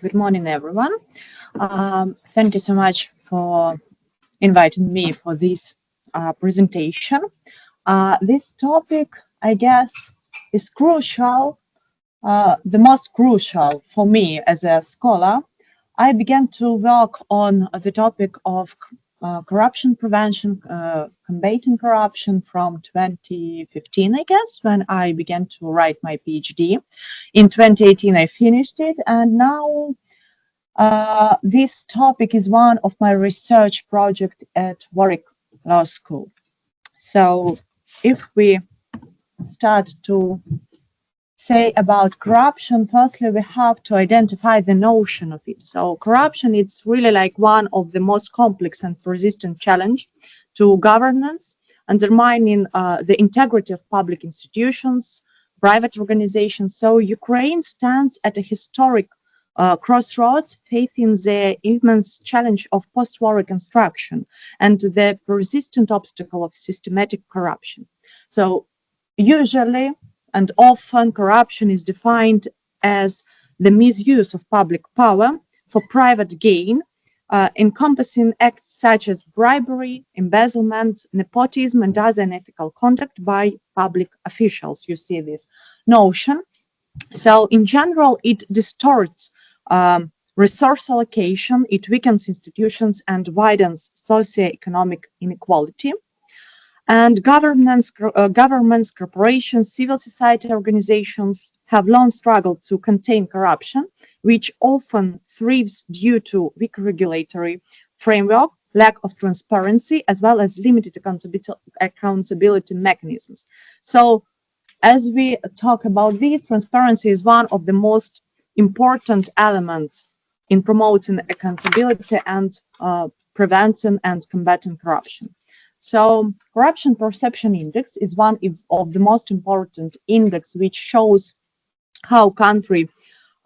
Good morning, everyone. Thank you so much for inviting me for this presentation. This topic, I guess, is crucial, the most crucial for me as a scholar. I began to work on the topic of corruption prevention, combating corruption from 2015, I guess, when I began to write my PhD. In 2018, I finished it, and now this topic is one of my research projects at Warwick Law School. So if we start to say about corruption, firstly, we have to identify the notion of it. So corruption, it's really like one of the most complex and persistent challenge to governance, undermining the integrity of public institutions, private organizations. So Ukraine stands at a historic crossroads, facing the immense challenge of post-war reconstruction and the persistent obstacle of systematic corruption. So usually and often corruption is defined as the misuse of public power for private gain, encompassing acts such as bribery, embezzlement, nepotism, and other unethical conduct by public officials. You see this notion. So in general, it distorts resource allocation, it weakens institutions and widens socioeconomic inequality. And governments, corporations, civil society organizations have long struggled to contain corruption, which often thrives due to weak regulatory framework, lack of transparency, as well as limited accountability mechanisms. So as we talk about this, transparency is one of the most important elements in promoting accountability and preventing and combating corruption. So corruption perception index is one of the most important index which shows how country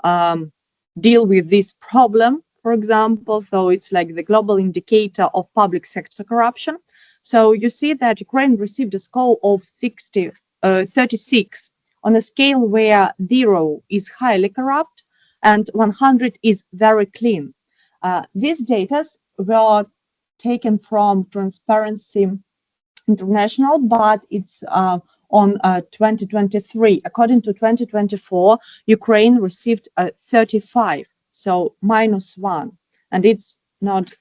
deal with this problem, for example. So it's like the global indicator of public sector corruption. So you see that Ukraine received a score of 36 on a scale where 0 is highly corrupt and 100 is very clean. These data were taken from Transparency International, but it's on 2023. According to 2024, Ukraine received 35, so -1, and it's not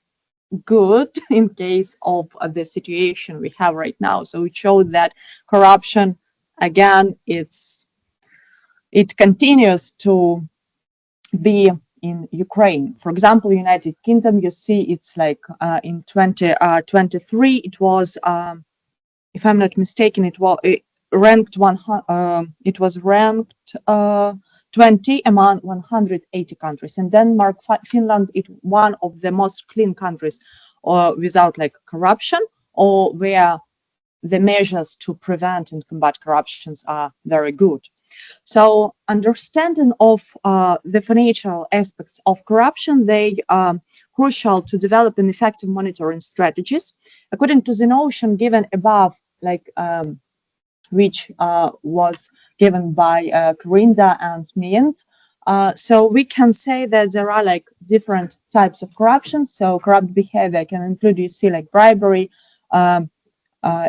good in case of the situation we have right now. So it showed that corruption, again, it continues to be in Ukraine. For example, United Kingdom, you see it's like in 2023, it was, if I'm not mistaken, it ranked 20 among 180 countries. And Denmark, Finland, it's one of the most clean countries without like corruption, or where the measures to prevent and combat corruptions are very good. So understanding of the financial aspects of corruption, they are crucial to develop an effective monitoring strategies. According to the notion given above, like which was given by Corinda and Mint, so we can say that there are like different types of corruption. So corrupt behavior can include, you see, like bribery,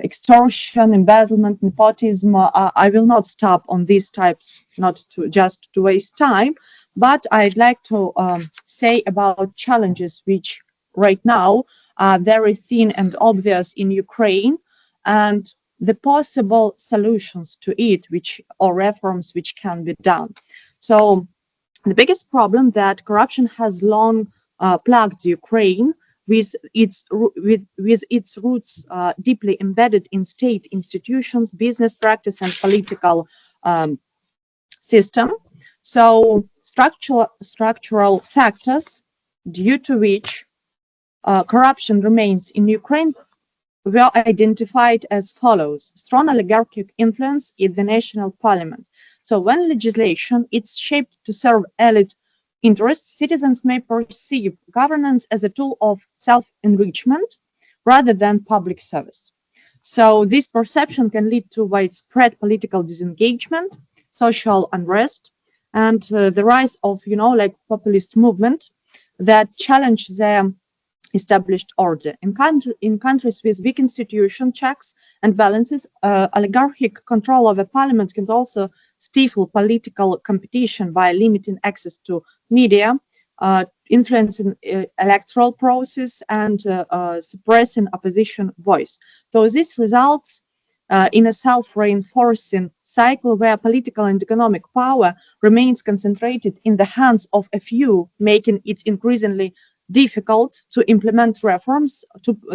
extortion, embezzlement, nepotism. I will not stop on these types, not to just to waste time, but I'd like to say about challenges which right now are very thin and obvious in Ukraine, and the possible solutions to it, or reforms which can be done. So the biggest problem that corruption has long plagued Ukraine, with its roots deeply embedded in state institutions, business practice, and political system. So structural factors due to which corruption remains in Ukraine were identified as follows: strong oligarchic influence in the national parliament. So when legislation is shaped to serve elite interests, citizens may perceive governance as a tool of self-enrichment rather than public service. So this perception can lead to widespread political disengagement, social unrest, and the rise of, like populist movement that challenge the established order. In countries with weak institution checks and balances, oligarchic control of the parliament can also stifle political competition by limiting access to media, influencing electoral process, and suppressing opposition voice. So this results in a self-reinforcing cycle where political and economic power remains concentrated in the hands of a few, making it increasingly difficult to implement reforms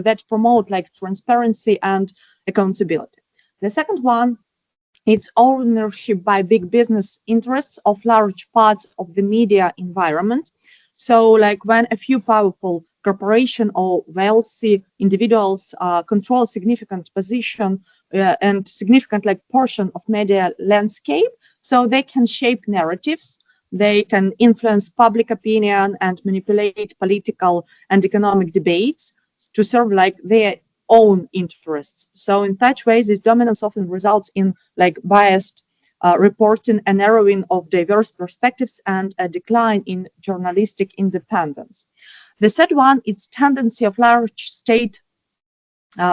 that promote like transparency and accountability. The second one, it's ownership by big business interests of large parts of the media environment. So like when a few powerful corporation or wealthy individuals control significant position and significant like portion of media landscape, so they can shape narratives, they can influence public opinion and manipulate political and economic debates to serve like their own interests. So in such ways, this dominance often results in like biased reporting, a narrowing of diverse perspectives, and a decline in journalistic independence. The third one, it's tendency of large state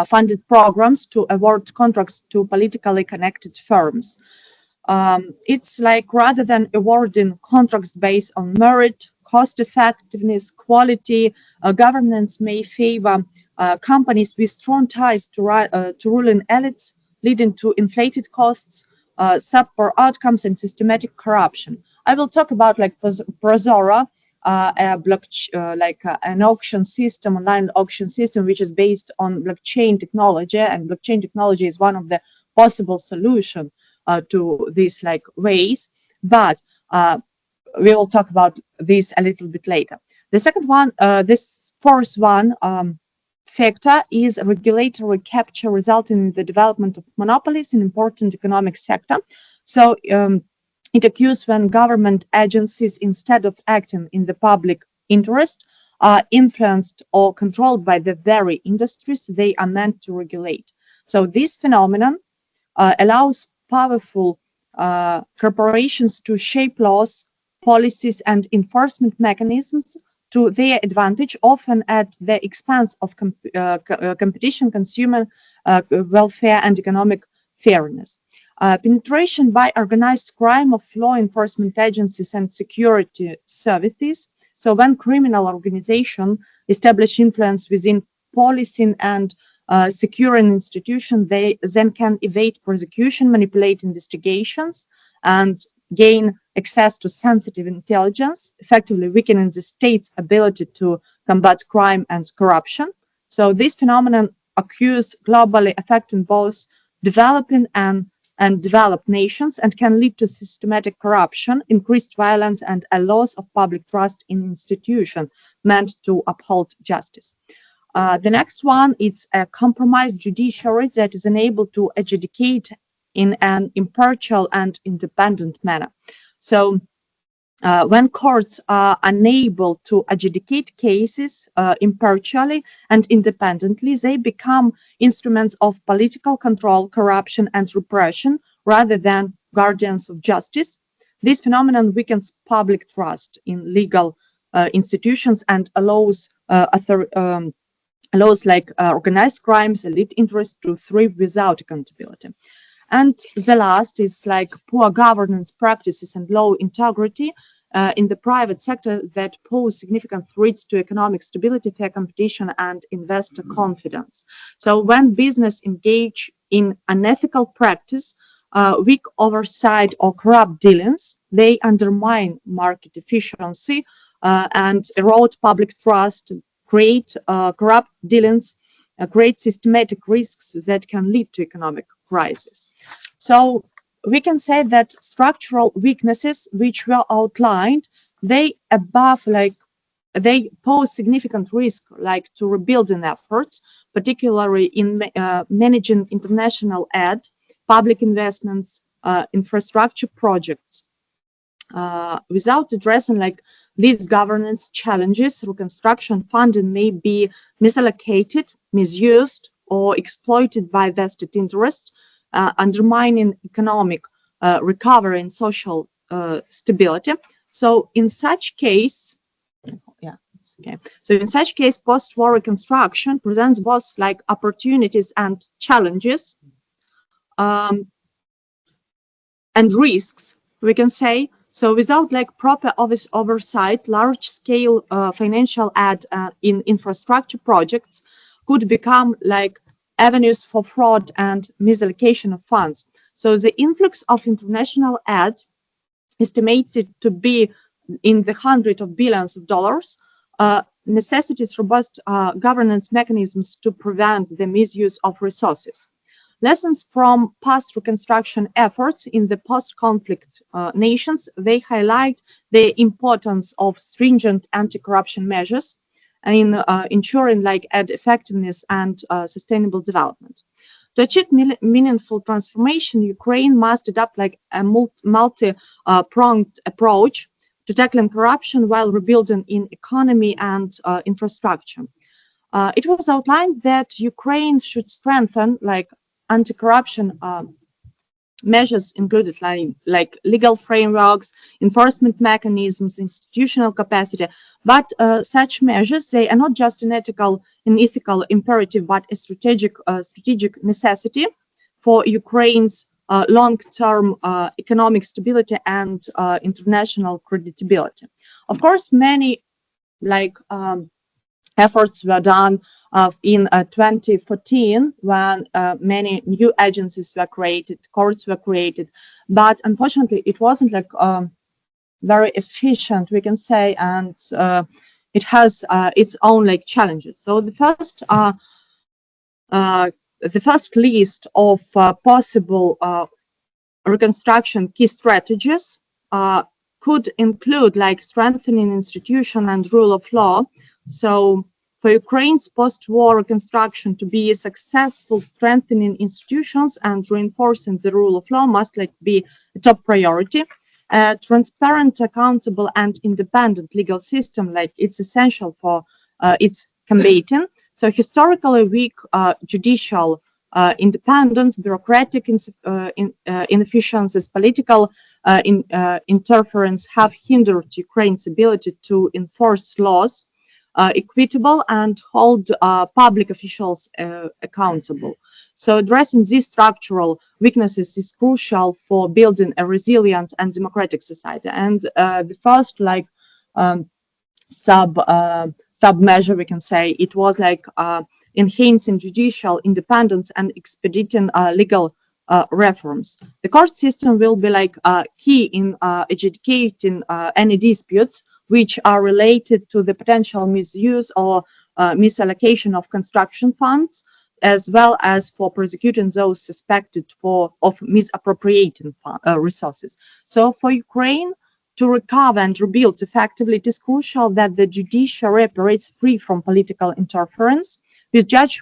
funded programs to award contracts to politically connected firms. It's like rather than awarding contracts based on merit, cost effectiveness, quality, governance may favor companies with strong ties to ruling elites, leading to inflated costs, subpar outcomes, and systematic corruption. I will talk about like Prozora, an auction system, online auction system, which is based on blockchain technology, and blockchain technology is one of the possible solution to these like ways, but we will talk about this a little bit later. The second one, this fourth one factor is regulatory capture, resulting in the development of monopolies in important economic sector. So it occurs when government agencies, instead of acting in the public interest, are influenced or controlled by the very industries they are meant to regulate. So this phenomenon allows powerful corporations to shape laws, policies, and enforcement mechanisms to their advantage, often at the expense of competition, consumer welfare, and economic fairness. Penetration by organized crime of law enforcement agencies and security services. So when criminal organizations establish influence within policing and securing institutions, they then can evade prosecution, manipulate investigations, and gain access to sensitive intelligence, effectively weakening the state's ability to combat crime and corruption. So this phenomenon occurs globally, affecting both developing and developed nations, and can lead to systematic corruption, increased violence, and a loss of public trust in institutions meant to uphold justice. The next one, it's a compromised judiciary that is unable to adjudicate in an impartial and independent manner. So when courts are unable to adjudicate cases impartially and independently, they become instruments of political control, corruption, and repression rather than guardians of justice. This phenomenon weakens public trust in legal institutions and allows organized crimes, elite interests to thrive without accountability. And the last is like poor governance practices and low integrity in the private sector that pose significant threats to economic stability, fair competition, and investor confidence. So when business engage in unethical practice, weak oversight, or corrupt dealings, they undermine market efficiency and erode public trust, create corrupt dealings, create systematic risks that can lead to economic crisis. So we can say that structural weaknesses which were outlined, they pose significant risk like to rebuilding efforts, particularly in managing international aid, public investments, infrastructure projects. Without addressing like these governance challenges, reconstruction funding may be misallocated, misused, or exploited by vested interests, undermining economic recovery and social stability. So in such case, yeah, okay. So in such case, post-war reconstruction presents both like opportunities and challenges, and risks, we can say. So without like proper oversight, large-scale financial aid in infrastructure projects could become like avenues for fraud and misallocation of funds. So the influx of international aid, estimated to be in the hundreds of billions of dollars, necessitates robust governance mechanisms to prevent the misuse of resources. Lessons from past reconstruction efforts in the post-conflict nations, they highlight the importance of stringent anti-corruption measures in ensuring like aid effectiveness and sustainable development. To achieve meaningful transformation, Ukraine must adopt like a multi-pronged approach to tackling corruption while rebuilding in economy and infrastructure. It was outlined that Ukraine should strengthen like anti-corruption measures included like legal frameworks, enforcement mechanisms, institutional capacity. But such measures, they are not just an ethical imperative, but a strategic necessity for Ukraine's long-term economic stability and international credibility. Of course, many like efforts were done in 2014 when many new agencies were created, courts were created, but unfortunately it wasn't like very efficient, we can say, and it has its own like challenges. So the first list of possible reconstruction key strategies could include like strengthening institution and rule of law. So for Ukraine's post-war reconstruction to be successful, strengthening institutions and reinforcing the rule of law must like be a top priority. A transparent, accountable, and independent legal system, like it's essential for its combating. So historically weak judicial independence, bureaucratic inefficiencies, political interference have hindered Ukraine's ability to enforce laws equitable and hold public officials accountable. So addressing these structural weaknesses is crucial for building a resilient and democratic society. And the first like sub measure, we can say, it was like enhancing judicial independence and expediting legal reforms. The court system will be like key in adjudicating any disputes which are related to the potential misuse or misallocation of construction funds, as well as for prosecuting those suspected of misappropriating resources. So for Ukraine to recover and rebuild effectively, it is crucial that the judiciary operates free from political interference, with judges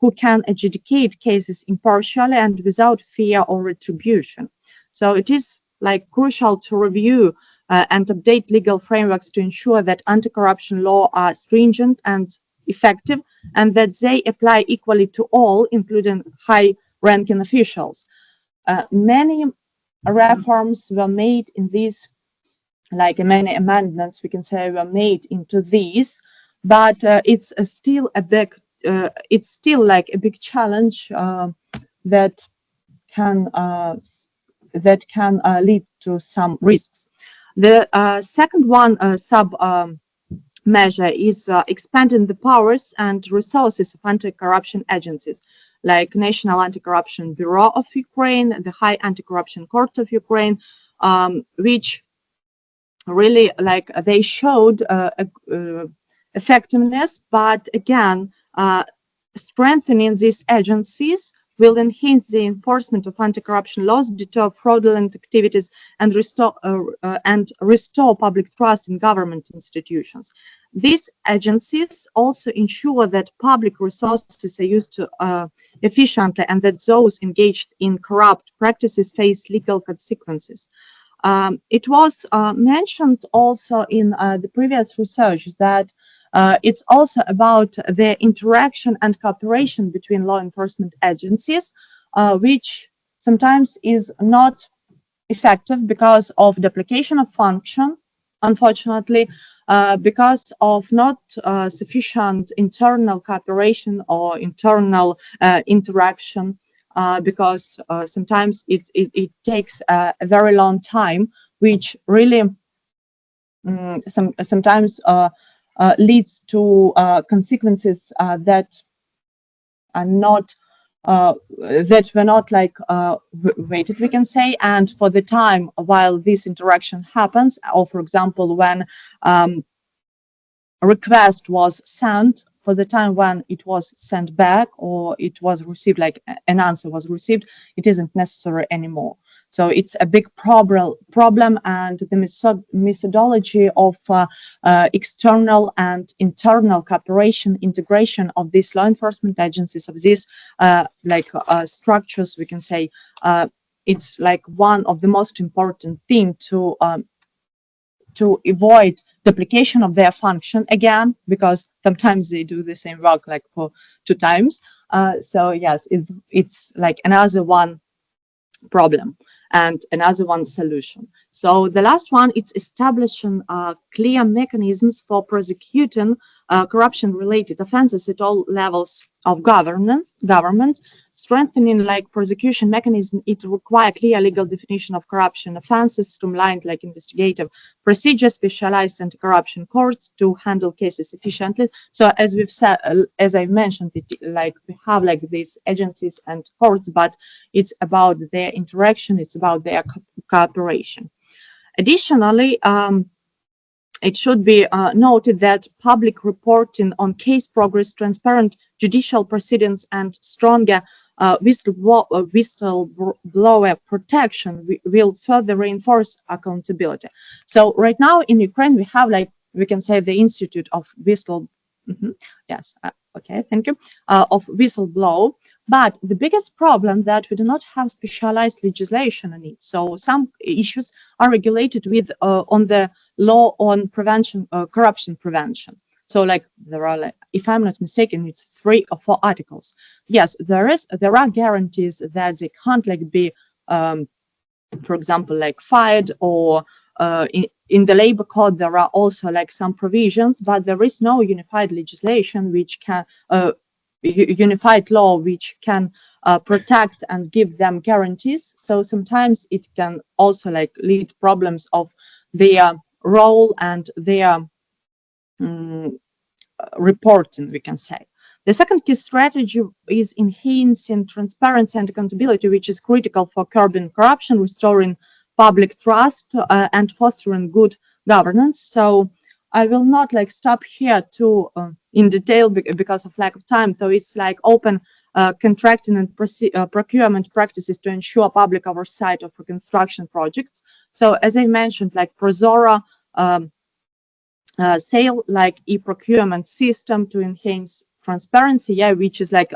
who can adjudicate cases impartially and without fear or retribution. So it is like crucial to review and update legal frameworks to ensure that anti-corruption laws are stringent and effective, and that they apply equally to all, including high-ranking officials. Many reforms were made in these, like many amendments, we can say, were made into these, but it's still a big, like a big challenge that can lead to some risks. The second one measure is expanding the powers and resources of anti-corruption agencies like National Anti-Corruption Bureau of Ukraine, the High Anti-Corruption Court of Ukraine, which really like they showed effectiveness, but again, strengthening these agencies will enhance the enforcement of anti-corruption laws, deter fraudulent activities, and restore public trust in government institutions. These agencies also ensure that public resources are used efficiently and that those engaged in corrupt practices face legal consequences. It was mentioned also in the previous research that it's also about the interaction and cooperation between law enforcement agencies, which sometimes is not effective because of duplication of function, unfortunately, because of not sufficient internal cooperation or internal interaction, because sometimes it takes a very long time, which really sometimes leads to consequences that are not that were not like waited, we can say. And for the time while this interaction happens, or for example when a request was sent, for the time when it was sent back or it was received, like an answer was received, it isn't necessary anymore. So it's a big problem, and the methodology of external and internal cooperation, integration of these law enforcement agencies, of these structures, we can say, it's like one of the most important thing to avoid duplication of their function again, because sometimes they do the same work like for 2 times. So yes, it's like another one problem and another one solution. So the last one, it's establishing clear mechanisms for prosecuting corruption-related offenses at all levels of government, strengthening like prosecution mechanism. It requires clear legal definition of corruption offenses, streamlined like investigative procedures, specialized anti-corruption courts to handle cases efficiently. So as we've said, as I mentioned, like we have like these agencies and courts, but it's about their interaction, it's about their cooperation. Additionally, it should be noted that public reporting on case progress, transparent judicial proceedings, and stronger whistleblower protection will further reinforce accountability. So right now in Ukraine, we have, like, we can say, the Institute of Yes, okay, thank you, of whistleblower. But the biggest problem that we do not have specialized legislation on it. So some issues are regulated with on the law on prevention, corruption prevention. So like there are, like, if I'm not mistaken, it's 3 or 4 articles. Yes, there are guarantees that they can't like be, for example, like fired, or in the labor code there are also like some provisions, but there is no unified legislation which can unified law which can protect and give them guarantees. So sometimes it can also like lead problems of their role and their reporting, we can say. The second key strategy is enhancing transparency and accountability, which is critical for curbing corruption, restoring public trust, and fostering good governance. So I will not like stop here to in detail because of lack of time. So it's like open contracting and procurement practices to ensure public oversight of reconstruction projects. So as I mentioned, like Prozora, sale like e-procurement system to enhance transparency, yeah, which is like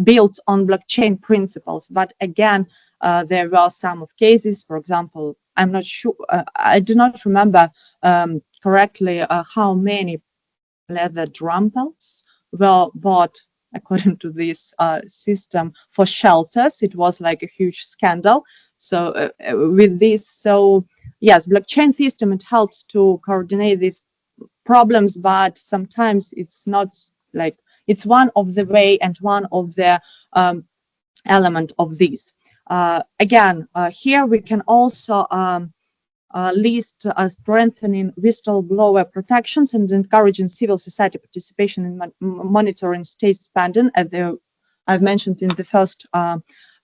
built on blockchain principles. But again, there were some of cases, for example, I'm not sure, I do not remember correctly how many leather drumpels were bought according to this system for shelters. It was like a huge scandal. So with this, so yes, blockchain system, it helps to coordinate these problems, but sometimes it's not like, it's one of the way and one of the element of this. Again, here we can also list strengthening whistleblower protections and encouraging civil society participation in monitoring state spending, as I've mentioned in the first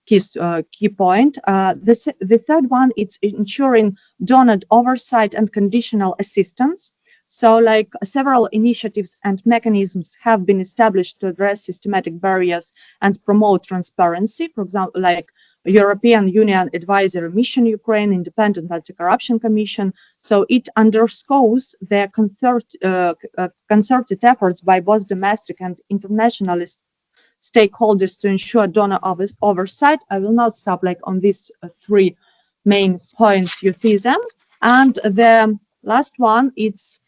key point. The third one, it's ensuring donor oversight and conditional assistance. So like several initiatives and mechanisms have been established to address systematic barriers and promote transparency. For example, like European Union Advisory Mission Ukraine, Independent Anti-Corruption Commission. So it underscores their concerted efforts by both domestic and international stakeholders to ensure donor oversight. I will not stop like on these 3 main points, you see them. And the last one, it's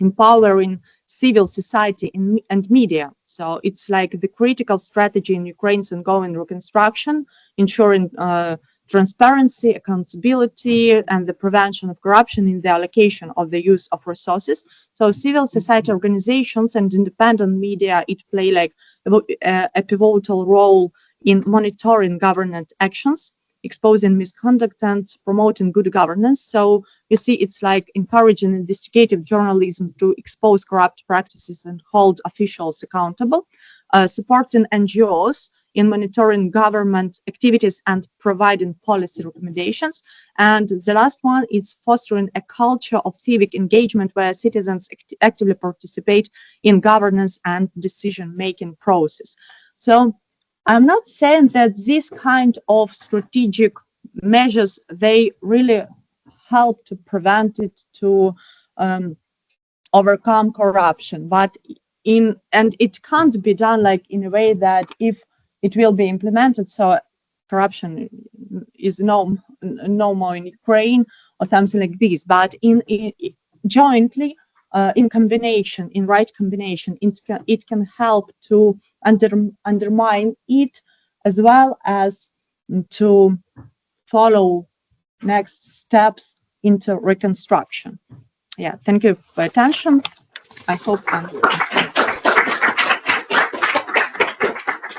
empowering civil society and media. So it's like the critical strategy in Ukraine's ongoing reconstruction, ensuring transparency, accountability, and the prevention of corruption in the allocation of the use of resources. So civil society organizations and independent media, it play like a pivotal role in monitoring government actions, exposing misconduct and promoting good governance. So you see, it's like encouraging investigative journalism to expose corrupt practices and hold officials accountable, supporting NGOs in monitoring government activities and providing policy recommendations. And the last one is fostering a culture of civic engagement where citizens actively participate in governance and decision-making process. So I'm not saying that this kind of strategic measures, they really help to prevent it, to overcome corruption, but it can't be done like in a way that if it will be implemented, so corruption is no more in Ukraine or something like this, but in jointly, in combination, in right combination, it can help to undermine it, as well as to follow next steps into reconstruction. Yeah, thank you for attention. I hope I'm